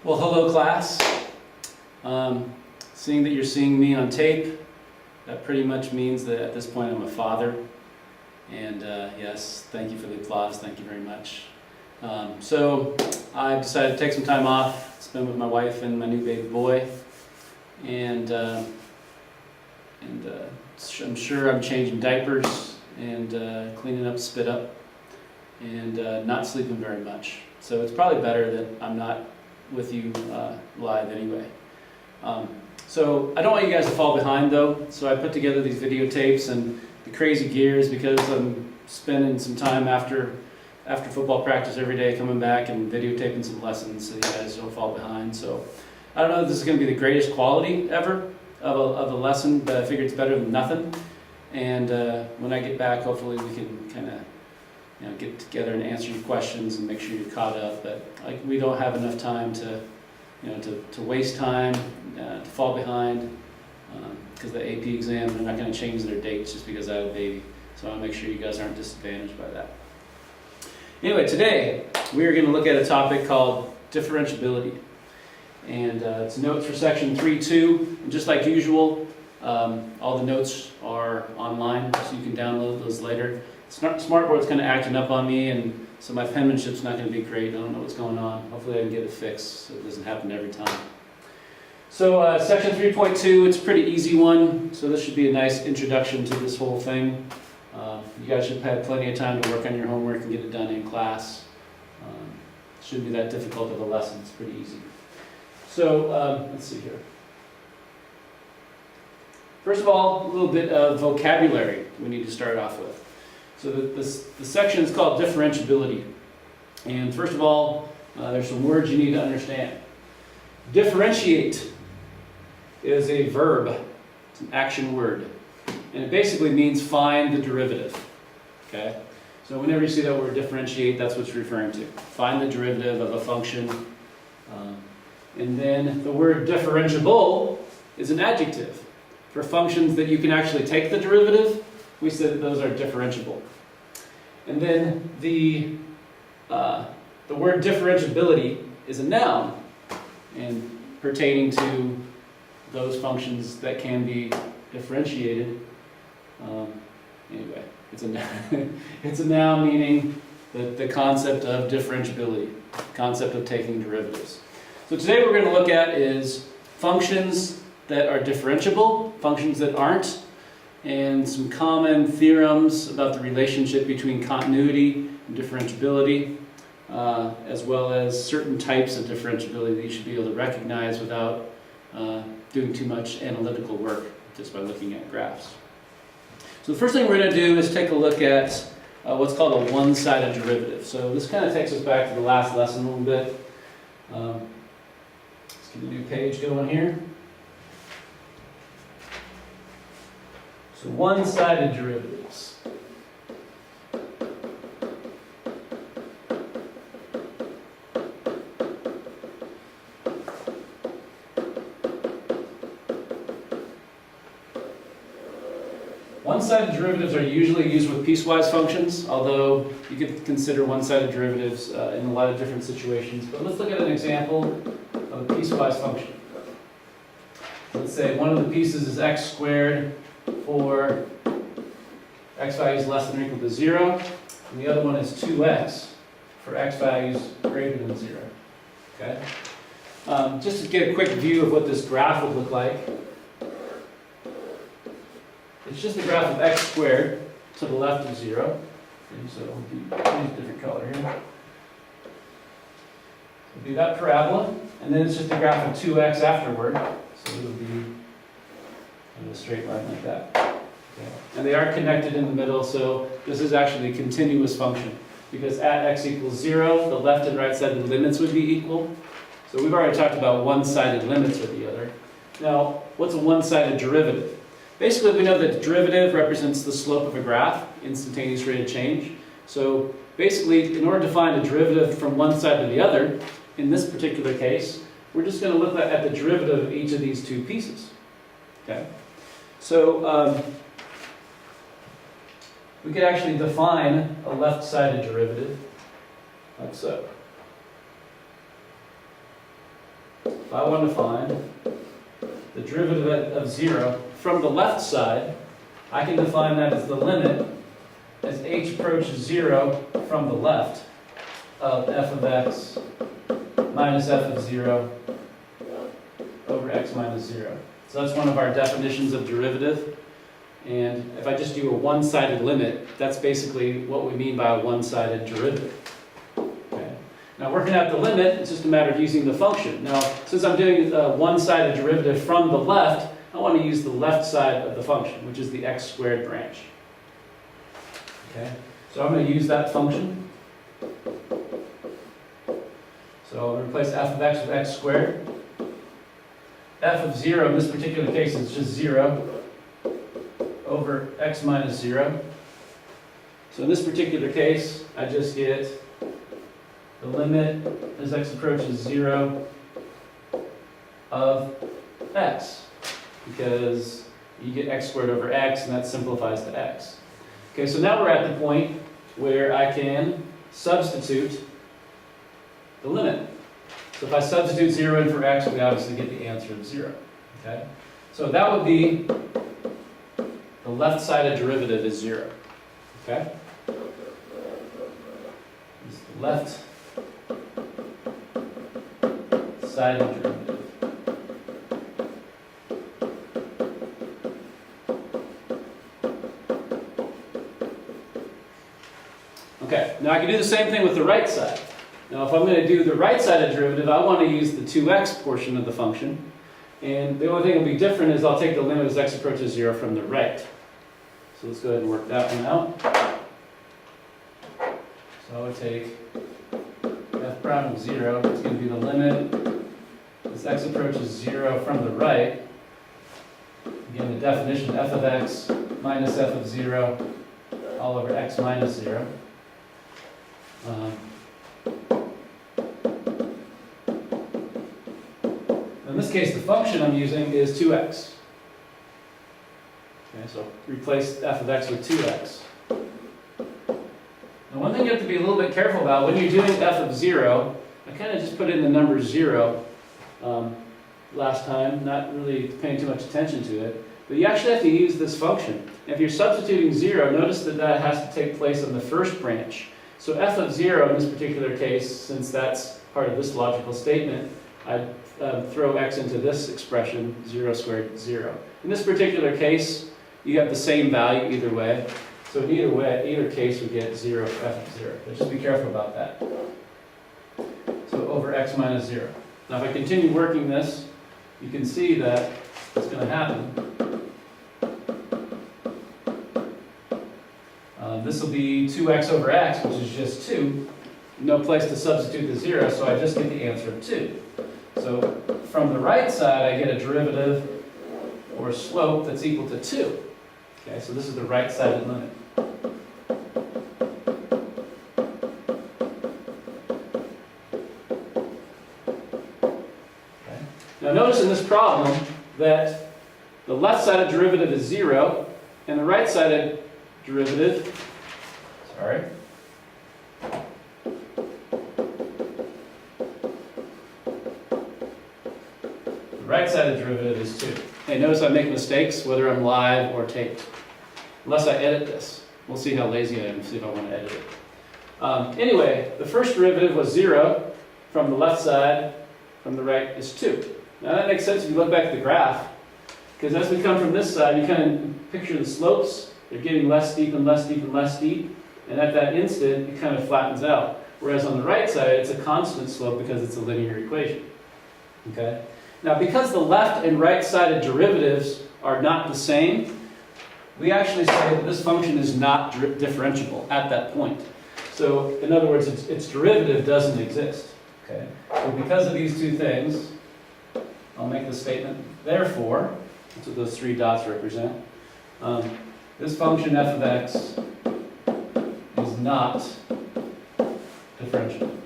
Well, hello class. Seeing that you're seeing me on tape, that pretty much means that at this point I'm a father. And yes, thank you for the applause, thank you very much. So I've decided to take some time off, spend with my wife and my new baby boy. And I'm sure I'm changing diapers and cleaning up spit up and not sleeping very much. So it's probably better that I'm not with you live anyway. So I don't want you guys to fall behind though, so I put together these videotapes and the crazy gears because I'm spending some time after football practice every day coming back and videotaping some lessons so you guys don't fall behind. So I don't know if this is going to be the greatest quality ever of a lesson, but I figure it's better than nothing. And when I get back, hopefully we can kind of get together and answer your questions and make sure you're caught up. But we don't have enough time to waste time, to fall behind, because the AP exam, they're not going to change their dates just because I have a baby. So I want to make sure you guys aren't disadvantaged by that. Anyway, today we are going to look at a topic called differentiability. And it's notes for section 3.2. And just like usual, all the notes are online, so you can download those later. Smartboard's kind of acting up on me, and so my penmanship's not going to be great. I don't know what's going on. Hopefully I can get it fixed so it doesn't happen every time. So section 3.2, it's a pretty easy one, so this should be a nice introduction to this whole thing. You guys should have had plenty of time to work on your homework and get it done in class. It shouldn't be that difficult of a lesson. It's pretty easy. So let's see here. First of all, a little bit of vocabulary we need to start off with. So the section is called differentiability. And first of all, there's some words you need to understand. Differentiate is a verb. It's an action word. And it basically means find the derivative. Okay? So whenever you see that word differentiate, that's what it's referring to. Find the derivative of a function. And then the word differentiable is an adjective. For functions that you can actually take the derivative, we said that those are differentiable. And then the word differentiability is a noun, and pertaining to those functions that can be differentiated. Anyway, it's a noun. It's a noun meaning the concept of differentiability, concept of taking derivatives. So today we're going to look at is functions that are differentiable, functions that aren't, and some common theorems about the relationship between continuity and differentiability, as well as certain types of differentiability that you should be able to recognize without doing too much analytical work just by looking at graphs. So the first thing we're going to do is take a look at what's called a one-sided derivative. So this kind of takes us back to the last lesson a little bit. Let's get a new page going here. So one-sided derivatives. One-sided derivatives are usually used with piecewise functions, although you could consider one-sided derivatives in a lot of different situations. But let's look at an example of a piecewise function. Let's say one of the pieces is x squared for x values less than or equal to 0, and the other one is 2x for x values greater than 0. Okay? Just to get a quick view of what this graph would look like, it's just the graph of x squared to the left of 0. Okay, so we'll use a different color here. It'll be that parabola, and then it's just the graph of 2x afterward, so it'll be in a straight line like that. Okay. And they are connected in the middle, so this is actually a continuous function. Because at x equals 0, the left and right side of the limits would be equal. So we've already talked about one-sided limits or the other. Now, what's a one-sided derivative? Basically, we know that the derivative represents the slope of a graph, instantaneous rate of change. So basically, in order to find a derivative from one side to the other, in this particular case, we're just going to look at the derivative of each of these two pieces. Okay? So we could actually define a left-sided derivative like so. if I want to find the derivative of 0 from the left side, I can define that as the limit as h approaches 0 from the left of f of x minus f of 0 over x minus 0. So that's one of our definitions of derivative. And if I just do a one-sided limit, that's basically what we mean by a one-sided derivative. Okay. Now working out the limit, it's just a matter of using the function. Now, since I'm doing a one-sided derivative from the left, I want to use the left side of the function, which is the x squared branch. Okay. So I'm going to use that function. So I'll replace f of x with x squared. F of 0 in this particular case is just 0 over x minus 0. So in this particular case, I just get the limit as x approaches 0 of x, because you get x squared over x, and that simplifies to x. Okay, so now we're at the point where I can substitute the limit. So if I substitute 0 in for x, we obviously get the answer of 0. Okay? So that would be the left-sided derivative is 0. Okay? This is the left-sided derivative. Okay, now I can do the same thing with the right side. Now if I'm going to do the right-sided derivative, I want to use the 2x portion of the function. And the only thing that will be different is I'll take the limit as x approaches 0 from the right. So let's go ahead and work that one out. So I would take f prime of 0, it's going to be the limit as x approaches 0 from the right. Again, the definition, f of x minus f of 0 all over x minus 0. In this case, the function I'm using is 2x. Okay, so replace f of x with 2x. Now one thing you have to be a little bit careful about, when you're doing f of 0, I kind of just put in the number 0 last time, not really paying too much attention to it. But you actually have to use this function. If you're substituting 0, notice that that has to take place on the first branch. So f of 0 in this particular case, since that's part of this logical statement, I'd throw x into this expression, 0 squared 0. In this particular case, you have the same value either way. So in either case, we get 0 for f of 0. But just be careful about that. So over x minus 0. Now if I continue working this, you can see that what's going to happen. This will be 2x over x, which is just 2. No place to substitute the 0, so I just get the answer of 2. So from the right side, I get a derivative or a slope that's equal to 2. Okay, so this is the right-sided limit. Okay. Now notice in this problem that the left-sided derivative is 0, and the right-sided derivative, right-sided derivative is 2. Hey, notice I make mistakes whether I'm live or taped. Unless I edit this. We'll see how lazy I am, see if I want to edit it. Anyway, the first derivative was 0 from the left side, from the right is 2. Now that makes sense if you look back at the graph, because as we come from this side, you kind of picture the slopes. They're getting less steep and less steep and less steep, and at that instant, it kind of flattens out. Whereas on the right side, it's a constant slope because it's a linear equation. Okay? Now, because the left and right-sided derivatives are not the same, we actually say that this function is not differentiable at that point. So, in other words, its derivative doesn't exist. Okay? So because of these two things, I'll make the statement, therefore, that's what those 3 dots represent, this function f of x is not differentiable.